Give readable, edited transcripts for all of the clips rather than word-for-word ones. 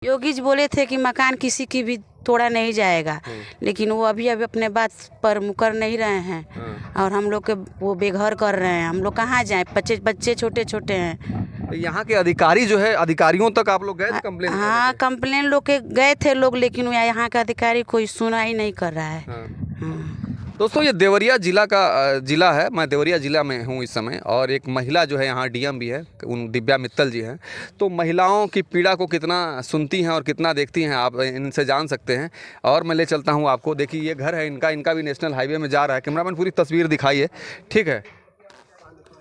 योगी जी बोले थे कि मकान किसी की भी तोड़ा नहीं जाएगा, लेकिन वो अभी अपने बात पर मुकर नहीं रहे हैं और हम लोग के वो बेघर कर रहे हैं। हम लोग कहाँ जाएं, बच्चे छोटे छोटे हैं। तो यहाँ के अधिकारी जो है, अधिकारियों तक आप लोग गए थे कंप्लेन? हाँ, कंप्लेन लोग के गए थे लोग, लेकिन यहाँ का अधिकारी कोई सुना ही नहीं कर रहा है। हाँ। दोस्तों, ये देवरिया जिला है। मैं देवरिया जिला में हूँ इस समय, और एक महिला जो है यहाँ डीएम भी है, उन दिव्या मित्तल जी हैं। तो महिलाओं की पीड़ा को कितना सुनती हैं और कितना देखती हैं, आप इनसे जान सकते हैं। और मैं ले चलता हूँ आपको। देखिए, ये घर है इनका भी नेशनल हाईवे में जा रहा है। कैमरामैन पूरी तस्वीर दिखाइए, ठीक है।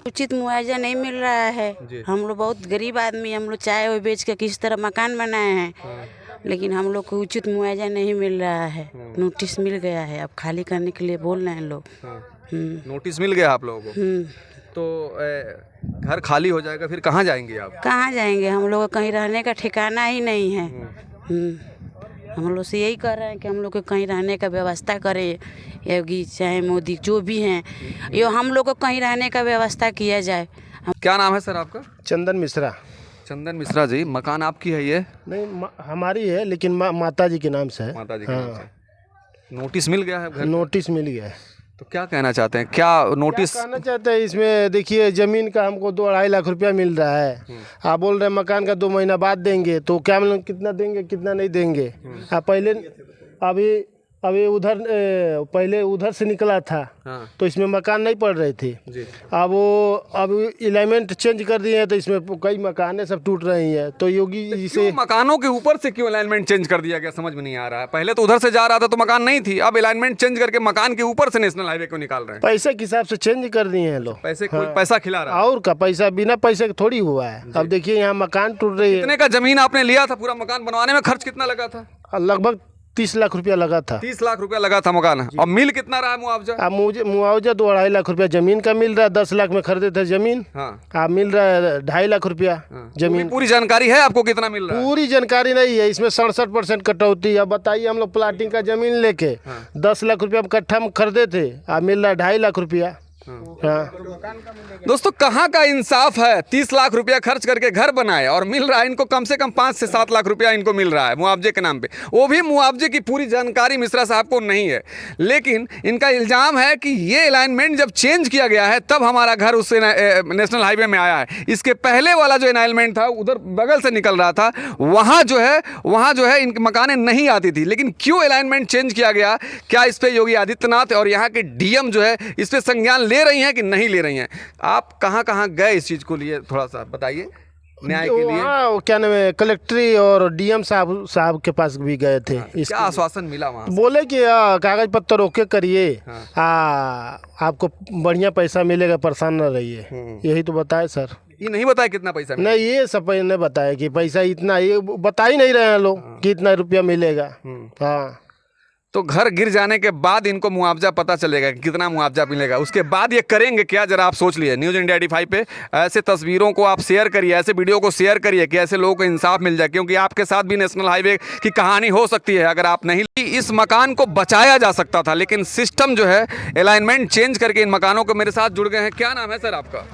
उचित मुआवजा नहीं मिल रहा है। हम लोग बहुत गरीब आदमी, हम लोग चाय वो बेच के किस तरह मकान बनाए हैं, लेकिन हम लोग को उचित मुआवजा नहीं मिल रहा है। नोटिस मिल गया है, अब खाली करने के लिए बोल रहे हैं लोग। नोटिस मिल गया आप लोगों को? तो घर खाली हो जाएगा, फिर कहाँ जाएंगे आप? कहाँ जाएंगे, हम लोग कहीं रहने का ठिकाना ही नहीं है। हम लोग से यही कर रहे हैं कि हम लोग को कहीं रहने का व्यवस्था करे, योगी चाहे मोदी जो भी हैं, ये हम लोग को कहीं रहने का व्यवस्था किया जाए। क्या नाम है सर आपका? चंदन मिश्रा। चंदन मिश्रा जी, मकान आपकी है ये? नहीं, हमारी है, लेकिन माता जी के नाम से है। माता जी के नाम से। नोटिस मिल गया है घर? नोटिस मिल गया है। तो क्या कहना चाहते हैं, क्या नोटिस कहना चाहते हैं इसमें? देखिए, ज़मीन का हमको 2-2.5 लाख रुपया मिल रहा है। आप बोल रहे हैं मकान का 2 महीना बाद देंगे, तो क्या मतलब कितना देंगे कितना नहीं देंगे? आप पहले अभी पहले उधर से निकला था। तो इसमें मकान नहीं पड़ रहे थे। अब अलाइनमेंट चेंज कर दिए हैं, तो इसमें कई मकानें सब टूट रही हैं। तो योगी जी से मकानों के ऊपर से क्यों अलाइनमेंट चेंज कर दिया गया, समझ में नहीं आ रहा है। पहले तो उधर से जा रहा था तो मकान नहीं थी, अब अलाइनमेंट चेंज करके मकान के ऊपर से नेशनल हाईवे क्यों निकाल रहे हैं? पैसे के हिसाब से चेंज कर दिए हैं लोग। पैसे कोई पैसा खिला रहा है? और का पैसा बिना पैसे के थोड़ी हुआ है। अब देखिए, यहाँ मकान टूट रही है। कितने का जमीन आपने लिया था? पूरा मकान बनवाने में खर्च कितना लगा था? लगभग 30 लाख रुपया लगा था। 30 लाख रुपया लगा था मकान। और मिल कितना रहा है मुआवजा? अब मुझे मुआवजा 2-2.5 लाख रुपया जमीन का मिल रहा है। 10 लाख में खरीदे थे जमीन। अब मिल रहा है 2.5 लाख रुपया जमीन। पूरी जानकारी है आपको कितना मिल रहा है? पूरी जानकारी नहीं है, इसमें 67% कटौती। अब बताइए, हम लोग प्लाटिंग का जमीन लेके 10 लाख रुपया कट्ठा में खरीदे थे, अब मिल रहा है 2.5 लाख रुपया। दोस्तों, कहाँ का इंसाफ है? 30 लाख रुपया खर्च करके घर बनाए और मिल रहा है इनको कम से कम 5 से 7 लाख रुपया इनको मिल रहा है मुआवजे के नाम पे। वो भी मुआवजे की पूरी जानकारी मिश्रा साहब को नहीं है। लेकिन इनका इल्जाम है कि ये अलाइनमेंट जब चेंज किया गया है तब हमारा घर उससे नेशनल हाईवे में आया है। इसके पहले वाला जो अलाइनमेंट था, उधर बगल से निकल रहा था, वहाँ जो है इनकी मकानें नहीं आती थी। लेकिन क्यों अलाइनमेंट चेंज किया गया? क्या इस पर योगी आदित्यनाथ और यहाँ के डीएम जो है इस पर संज्ञान ले रही हैं कि नहीं ले रही हैं? आप कहाँ गए इस चीज़ को लिए, थोड़ा सा बताइए न्याय के लिए। हाँ, क्या नाम है, कलेक्ट्री और डीएम साहब के पास भी गए थे। क्या आश्वासन मिला वहाँ? बोले कि कागज पत्तर ओके करिए, आपको बढ़िया पैसा मिलेगा, परेशान न रहिए। यही तो बताए सर। ये नहीं बताया कितना पैसा मिलेगा? नहीं, ये सब ने बताया कि पैसा इतना, ये बता ही नहीं रहे हैं लोग कि इतना रुपया मिलेगा। हाँ, तो घर गिर जाने के बाद इनको मुआवजा पता चलेगा कि कितना मुआवजा मिलेगा। उसके बाद ये करेंगे क्या, जरा आप सोच लिए। न्यूज़ इंडिया 85 पे ऐसे तस्वीरों को आप शेयर करिए, ऐसे वीडियो को शेयर करिए कि ऐसे लोगों को इंसाफ मिल जाए, क्योंकि आपके साथ भी नेशनल हाईवे की कहानी हो सकती है अगर आप नहीं। इस मकान को बचाया जा सकता था, लेकिन सिस्टम जो है अलाइनमेंट चेंज करके इन मकानों को मेरे साथ जुड़ गए हैं। क्या नाम है सर आपका?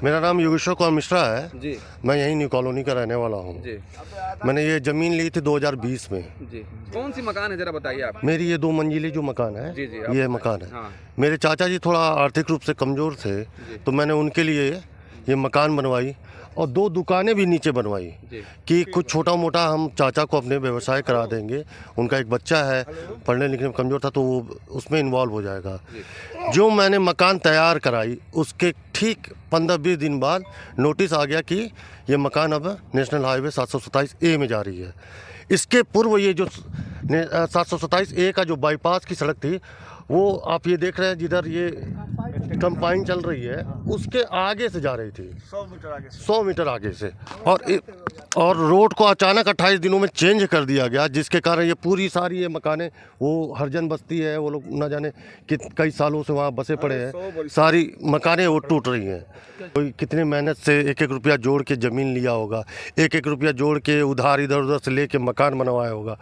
मेरा नाम योगेश्वर कुमार मिश्रा है जी। मैं यहीं न्यू कॉलोनी का रहने वाला हूँ जी। मैंने ये ज़मीन ली थी 2020 में जी। कौन सी मकान है, जरा बताइए आप? मेरी ये 2 मंजिली जो मकान है जी, ये मकान है। हाँ। मेरे चाचा जी थोड़ा आर्थिक रूप से कमज़ोर थे, तो मैंने उनके लिए ये मकान बनवाई और 2 दुकानें भी नीचे बनवाई कि कुछ छोटा मोटा हम चाचा को अपने व्यवसाय करा देंगे। उनका एक बच्चा है, पढ़ने लिखने में कमज़ोर था, तो वो उसमें इन्वॉल्व हो जाएगा। जो मैंने मकान तैयार कराई, उसके ठीक 15-20 दिन बाद नोटिस आ गया कि ये मकान अब नेशनल हाईवे 727A में जा रही है। इसके पूर्व ये जो 727A का जो बाईपास की सड़क थी, वो आप ये देख रहे हैं, जिधर ये कंपाइन चल रही है उसके आगे से जा रही थी, 100 मीटर आगे से। और रोड को अचानक 28 दिनों में चेंज कर दिया गया, जिसके कारण ये पूरी सारी ये मकानें, वो हरजन बस्ती है, वो लोग न जाने कि कई सालों से वहाँ बसे पड़े हैं, सारी मकानें वो टूट रही हैं। कोई कितने मेहनत से 1-1 रुपया जोड़ के ज़मीन लिया होगा, 1-1 रुपया जोड़ के उधार इधर उधर से लेके मकान बनवाया होगा,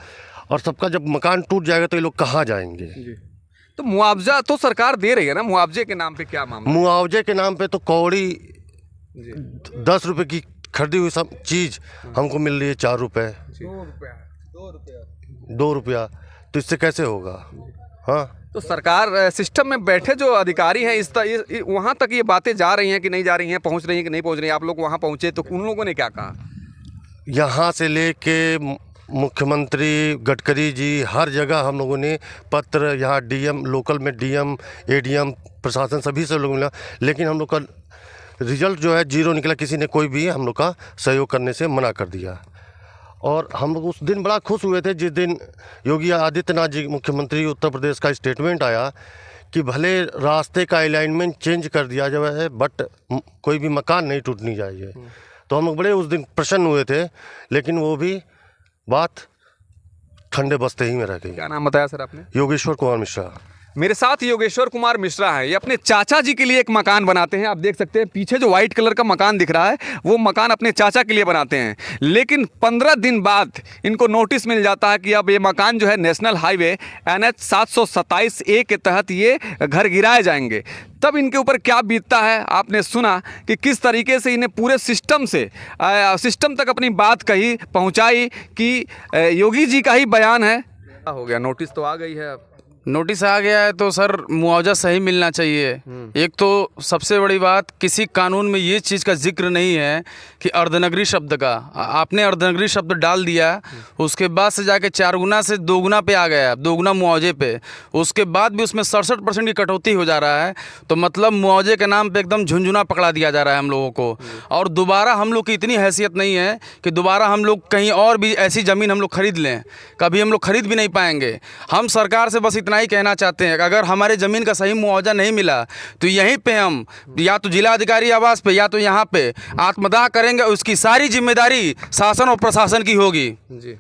और सबका जब मकान टूट जाएगा तो ये लोग कहाँ जाएंगे? तो मुआवजा तो सरकार दे रही है ना, मुआवजे के नाम पे क्या मामला? मुआवजे के नाम पे तो कौड़ी 10 रुपए की खरीदी हुई सब चीज़ हमको मिल रही है 4 रुपये, 2 रुपया, तो इससे कैसे होगा? हाँ, तो सरकार सिस्टम में बैठे जो अधिकारी हैं वहाँ तक ये बातें जा रही हैं कि नहीं जा रही हैं, पहुँच रही हैं कि नहीं पहुँच रही हैं? आप लोग वहाँ पहुँचे तो उन लोगों ने क्या कहा? यहाँ से लेके मुख्यमंत्री गडकरी जी हर जगह हम लोगों ने पत्र, यहाँ डीएम, लोकल में डीएम, एडीएम, प्रशासन सभी से लोग मिला, लेकिन हम लोग का रिजल्ट जो है 0 निकला। किसी ने कोई भी हम लोग का सहयोग करने से मना कर दिया। और हम लोग उस दिन बड़ा खुश हुए थे जिस दिन योगी आदित्यनाथ जी मुख्यमंत्री उत्तर प्रदेश का स्टेटमेंट आया कि भले रास्ते का अलाइनमेंट चेंज कर दिया जाए है बट कोई भी मकान नहीं टूटनी चाहिए। तो हम लोग बड़े उस दिन प्रसन्न हुए थे, लेकिन वो भी बात ठंडे बस्ते ही में रह गई। क्या नाम बताया सर आपने? योगेश्वर कुमार मिश्रा। मेरे साथ योगेश्वर कुमार मिश्रा है। ये अपने चाचा जी के लिए एक मकान बनाते हैं। आप देख सकते हैं पीछे जो व्हाइट कलर का मकान दिख रहा है वो मकान अपने चाचा के लिए बनाते हैं, लेकिन 15 दिन बाद इनको नोटिस मिल जाता है कि अब ये मकान जो है नेशनल हाईवे NH 727A के तहत ये घर गिराए जाएंगे। तब इनके ऊपर क्या बीतता है आपने सुना कि किस तरीके से इन्हें पूरे सिस्टम तक अपनी बात कही पहुँचाई कि योगी जी का ही बयान है। हो गया, नोटिस तो आ गई है। अब नोटिस आ गया है तो सर मुआवजा सही मिलना चाहिए। एक तो सबसे बड़ी बात, किसी कानून में ये चीज़ का जिक्र नहीं है कि अर्धनगरी शब्द का। आपने अर्धनगरी शब्द डाल दिया, उसके बाद से जाके 4 गुना से 2 गुना पे आ गया, 2 गुना मुआवजे पे। उसके बाद भी उसमें 67% की कटौती हो जा रहा है। तो मतलब मुआवजे के नाम पे एकदम झुंझुना पकड़ा दिया जा रहा है हम लोगों को। और दोबारा हम लोग की इतनी हैसियत नहीं है कि दोबारा हम लोग कहीं और भी ऐसी ज़मीन हम लोग खरीद लें। कभी हम लोग खरीद भी नहीं पाएंगे। हम सरकार से बस इतना ही कहना चाहते हैं कि अगर हमारे ज़मीन का सही मुआवजा नहीं मिला तो यहीं पे हम या तो जिला अधिकारी आवास पे या तो यहाँ पे आत्मदाह करेंगे। उसकी सारी जिम्मेदारी शासन और प्रशासन की होगी जी।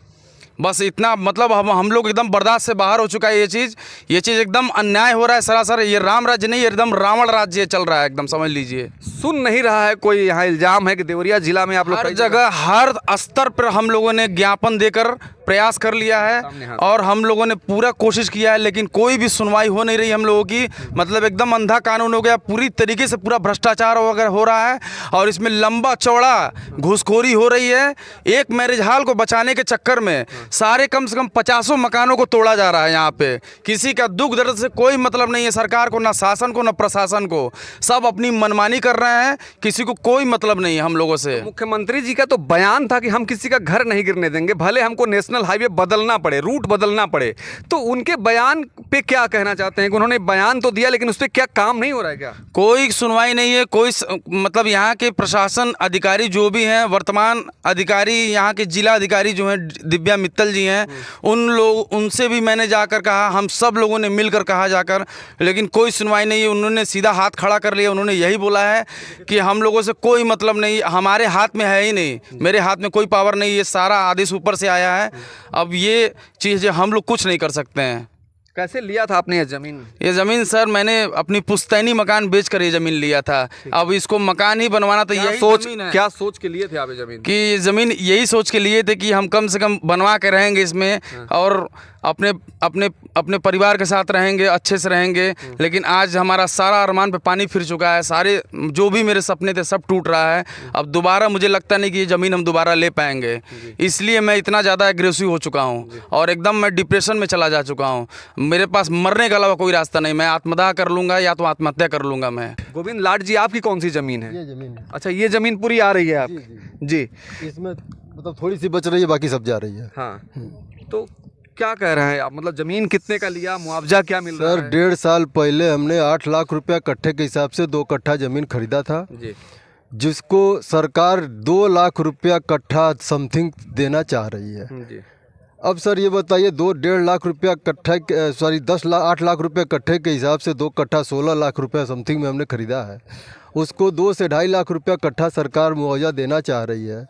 बस इतना, मतलब हम लोग एकदम बर्दाश्त से बाहर हो चुका है। ये चीज़ एकदम अन्याय हो रहा है सरासर। ये राम राज्य नहीं, एकदम रावण राज्य चल रहा है, एकदम समझ लीजिए। सुन नहीं रहा है कोई। यहाँ इल्जाम है कि देवरिया जिला में आप लोग हर जगह हर स्तर पर हम लोगों ने ज्ञापन देकर प्रयास कर लिया है और हम लोगों ने पूरा कोशिश किया है, लेकिन कोई भी सुनवाई हो नहीं रही हम लोगों की। मतलब एकदम अंधा कानून हो गया, पूरी तरीके से पूरा भ्रष्टाचार वगैरह हो रहा है और इसमें लंबा चौड़ा घूसखोरी हो रही है। एक मैरिज हॉल को बचाने के चक्कर में सारे कम से कम 50 मकानों को तोड़ा जा रहा है। यहाँ पे किसी का दुख दर्द से कोई मतलब नहीं है सरकार को, ना शासन को, ना प्रशासन को। सब अपनी मनमानी कर रहे हैं, किसी को कोई मतलब नहीं है हम लोगों से। मुख्यमंत्री जी का तो बयान था कि हम किसी का घर नहीं गिरने देंगे, भले हमको नेशनल हाईवे बदलना पड़े, रूट बदलना पड़े। तो उनके बयान पे क्या कहना चाहते हैं कि उन्होंने बयान तो दिया लेकिन उस पर क्या काम नहीं हो रहा है? क्या कोई सुनवाई नहीं है? कोई मतलब यहाँ के प्रशासन अधिकारी जो भी हैं, वर्तमान अधिकारी यहाँ के जिला अधिकारी जो हैं दिव्या मित्तल जी हैं, उनसे भी मैंने जाकर कहा, हम सब लोगों ने मिलकर कहा जाकर, लेकिन कोई सुनवाई नहीं है। उन्होंने सीधा हाथ खड़ा कर लिया। उन्होंने यही बोला है कि हम लोगों से कोई मतलब नहीं, हमारे हाथ में है ही नहीं, मेरे हाथ में कोई पावर नहीं, ये सारा आदेश ऊपर से आया है। अब ये चीज़ हम लोग कुछ नहीं कर सकते हैं। कैसे लिया था आपने ये ज़मीन? ये ज़मीन सर मैंने अपनी पुश्तैनी मकान बेचकर ये ज़मीन लिया था। अब इसको मकान ही बनवाना तो यही ज़मीन है। क्या सोच के लिए थे आप ये ज़मीन? कि ये ज़मीन यही सोच के लिए थे कि हम कम से कम बनवा के रहेंगे इसमें और अपने परिवार के साथ रहेंगे, अच्छे से रहेंगे। लेकिन आज हमारा सारा अरमान पे पानी फिर चुका है। सारे जो भी मेरे सपने थे सब टूट रहा है। अब दोबारा मुझे लगता नहीं कि ये ज़मीन हम दोबारा ले पाएंगे, इसलिए मैं इतना ज़्यादा एग्रेसिव हो चुका हूँ और एकदम मैं डिप्रेशन में चला जा चुका हूँ। मेरे पास मरने के अलावा कोई रास्ता नहीं। मैं आत्मदाह कर लूँगा या तो आत्महत्या कर लूँगा मैं। गोविंद लाट जी, आपकी कौन सी ज़मीन है? ये ज़मीन है। अच्छा, ये ज़मीन पूरी आ रही है आप? जी। इसमें मतलब थोड़ी सी बच रही है, बाकी सब जा रही है। हाँ, तो क्या कह रहे हैं आप? मतलब ज़मीन कितने का लिया, मुआवजा क्या मिल रहा है? सर 1.5 साल पहले हमने 8 लाख रुपया कट्ठे के हिसाब से 2 कट्ठा ज़मीन खरीदा था जी, जिसको सरकार 2 लाख रुपया कट्ठा समथिंग देना चाह रही है। जी। अब सर ये बताइए 2.5 लाख रुपया कट्ठे, 8 लाख रुपया कट्ठे के हिसाब से 2 कट्ठा 16 लाख रुपया समथिंग में हमने खरीदा है। उसको 2 से 2.5 लाख रुपया कट्ठा सरकार मुआवजा देना चाह रही है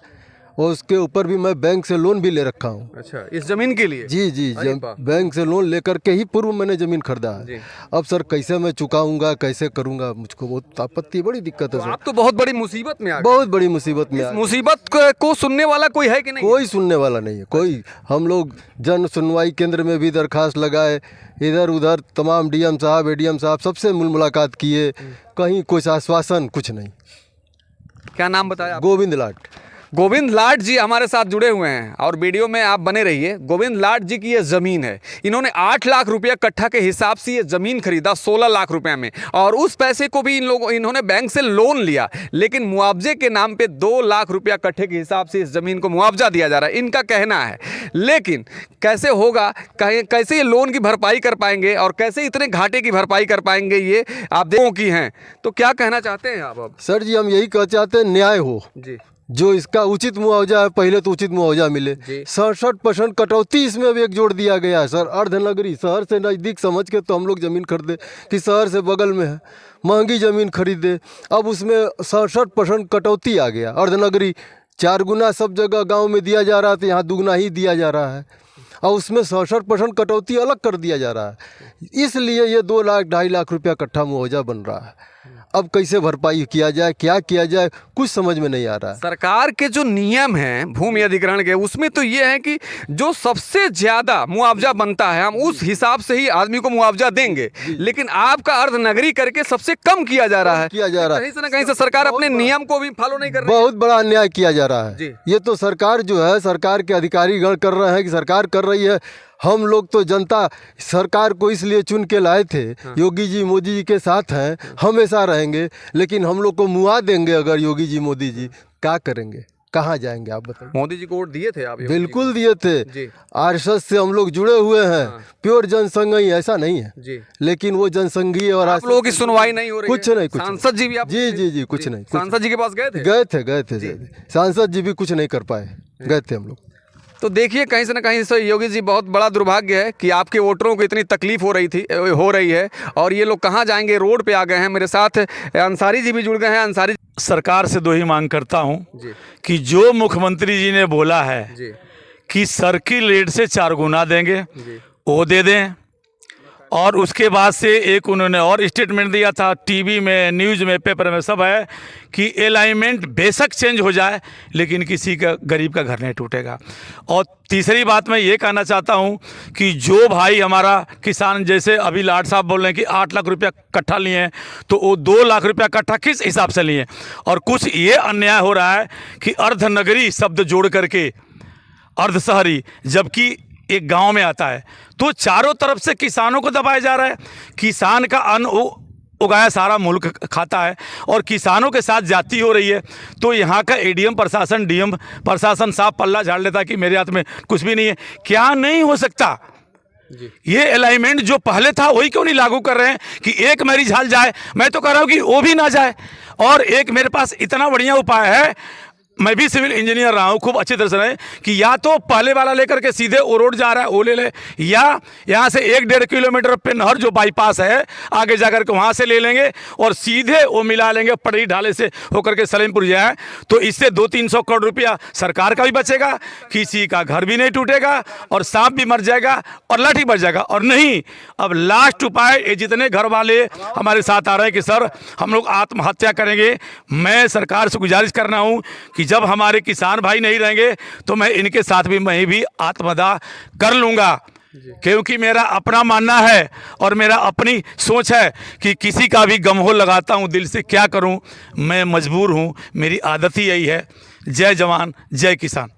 और उसके ऊपर भी मैं बैंक से लोन भी ले रखा हूँ। अच्छा, इस ज़मीन के लिए? जी, बैंक से लोन लेकर के ही पूर्व मैंने ज़मीन खरीदा है। अब सर कैसे मैं चुकाऊंगा, कैसे करूंगा, मुझको बहुत आपत्ति, बड़ी दिक्कत है सर। आप तो बहुत बड़ी मुसीबत में आ गए। बहुत बड़ी मुसीबत में। मुसीबत को सुनने वाला कोई है कि नहीं? कोई सुनने वाला नहीं है कोई। हम लोग जन सुनवाई केंद्र में भी दरखास्त लगाए, इधर उधर तमाम डीएम साहब, एडीएम साहब सबसे मुलाकात किए, कहीं कुछ आश्वासन कुछ नहीं। क्या नाम बताया? गोविंद लाट। गोविंद लाड जी हमारे साथ जुड़े हुए हैं और वीडियो में आप बने रहिए। गोविंद लाड जी की ये ज़मीन है, इन्होंने 8 लाख रुपया कट्ठा के हिसाब से ये ज़मीन खरीदा 16 लाख रुपए में, और उस पैसे को भी इन्होंने बैंक से लोन लिया, लेकिन मुआवजे के नाम पे 2 लाख रुपया कट्ठे के हिसाब से इस ज़मीन को मुआवजा दिया जा रहा है, इनका कहना है। लेकिन कैसे होगा, कैसे ये लोन की भरपाई कर पाएंगे और कैसे इतने घाटे की भरपाई कर पाएंगे, ये आप देखो की हैं। तो क्या कहना चाहते हैं आप? अब सर जी हम यही कह चाहते हैं न्याय हो जी, जो इसका उचित मुआवजा है पहले तो उचित मुआवजा मिले। 67% कटौती इसमें भी एक जोड़ दिया गया है सर। अर्धनगरी शहर से नज़दीक समझ के तो हम लोग ज़मीन खरीदे कि शहर से बगल में है, महंगी ज़मीन खरीदे, अब उसमें 67% कटौती आ गया। अर्धनगरी 4 गुना सब जगह गांव में दिया जा रहा था, यहाँ दुगना ही दिया जा रहा है, और उसमें 67% कटौती अलग कर दिया जा रहा है। इसलिए ये 2 लाख 2.5 लाख रुपया कट्ठा मुआवजा बन रहा है। अब कैसे भरपाई किया जाए, क्या किया जाए, कुछ समझ में नहीं आ रहा है। सरकार के जो नियम हैं भूमि अधिग्रहण के, उसमें तो ये है कि जो सबसे ज़्यादा मुआवजा बनता है हम उस हिसाब से ही आदमी को मुआवजा देंगे, लेकिन आपका अर्धनगरी करके सबसे कम किया जा रहा है। कहीं से ना कहीं से सरकार अपने नियम को भी फॉलो नहीं कर रही है। बहुत बड़ा अन्याय किया जा रहा है। ये तो सरकार जो है, सरकार के अधिकारी गण कर रहे हैं कि सरकार कर रही है। हम लोग तो जनता सरकार को इसलिए चुन के लाए थे, योगी जी मोदी जी के साथ हैं, हमेशा रहेंगे, लेकिन हम लोग को मुआ देंगे अगर योगी जी मोदी जी, क्या करेंगे, कहाँ जाएंगे आप बताइए। मोदी जी को वोट दिए थे आप? बिल्कुल दिए थे। आरएसएस से हम लोग जुड़े हुए हैं, प्योर जनसंघी ऐसा नहीं है जी, लेकिन वो जनसंघीय और आप लोगों की सुनवाई नहीं हो रही कुछ है? नहीं, कुछ सांसद जी भी आप? जी कुछ नहीं। सांसद जी के पास गए थे? गए थे सांसद जी भी कुछ नहीं कर पाए, गए थे हम लोग। तो देखिए कहीं से ना कहीं से योगी जी, बहुत बड़ा दुर्भाग्य है कि आपके वोटरों को इतनी तकलीफ हो रही है और ये लोग कहाँ जाएंगे, रोड पे आ गए हैं। मेरे साथ अंसारी जी भी जुड़ गए हैं। अंसारी, सरकार से 2 ही मांग करता हूँ कि जो मुख्यमंत्री जी ने बोला है कि सर्किल रेट से 4 गुना देंगे, वो दे दें। और उसके बाद से एक उन्होंने और स्टेटमेंट दिया था, टीवी में, न्यूज़ में, पेपर में सब है कि अलाइनमेंट बेशक चेंज हो जाए लेकिन किसी का गरीब का घर नहीं टूटेगा। और तीसरी बात मैं ये कहना चाहता हूँ कि जो भाई हमारा किसान, जैसे अभी लाड साहब बोल रहे हैं कि 8 लाख रुपया कट्ठा लिए हैं, तो वो 2 लाख रुपया कट्ठा किस हिसाब से लिए? और कुछ ये अन्याय हो रहा है कि अर्धनगरी शब्द जोड़ करके अर्ध शहरी, जबकि एक गांव में आता है, तो चारों तरफ से किसानों को दबाया जा रहा है। किसान का अन्न उगाया सारा मुल्क खाता है और किसानों के साथ जाति हो रही है। तो यहाँ का एडीएम प्रशासन, डीएम प्रशासन साफ पल्ला झाड़ लेता कि मेरे हाथ में कुछ भी नहीं है। क्या नहीं हो सकता? ये अलाइनमेंट जो पहले था वही क्यों नहीं लागू कर रहे हैं कि एक मेरी झाल जाए? मैं तो कह रहा हूँ कि वो भी ना जाए। और एक मेरे पास इतना बढ़िया उपाय है, मैं भी सिविल इंजीनियर रहा हूँ, खूब अच्छी तरह से रहे, कि या तो पहले वाला लेकर के सीधे वो रोड जा रहा है वो ले ले, या यहाँ से 1-1.5 किलोमीटर पे नहर जो बाईपास है आगे जाकर के वहाँ से ले लेंगे और सीधे वो मिला लेंगे पटरी ढाले से होकर के सलेमपुर जाए। तो इससे 200-300 करोड़ रुपया सरकार का भी बचेगा, किसी का घर भी नहीं टूटेगा और सांप भी मर जाएगा और लाठी बच जाएगा। और नहीं, अब लास्ट उपाय, ये जितने घर वाले हमारे साथ आ रहे हैं कि सर हम लोग आत्महत्या करेंगे, मैं सरकार से गुजारिश कर रहा हूँ कि जब हमारे किसान भाई नहीं रहेंगे तो मैं इनके साथ भी मैं भी आत्मदाह कर लूँगा, क्योंकि मेरा अपना मानना है और मेरा अपनी सोच है कि किसी का भी गम हो लगाता हूँ दिल से, क्या करूँ, मैं मजबूर हूँ, मेरी आदत ही यही है। जय जवान जय किसान।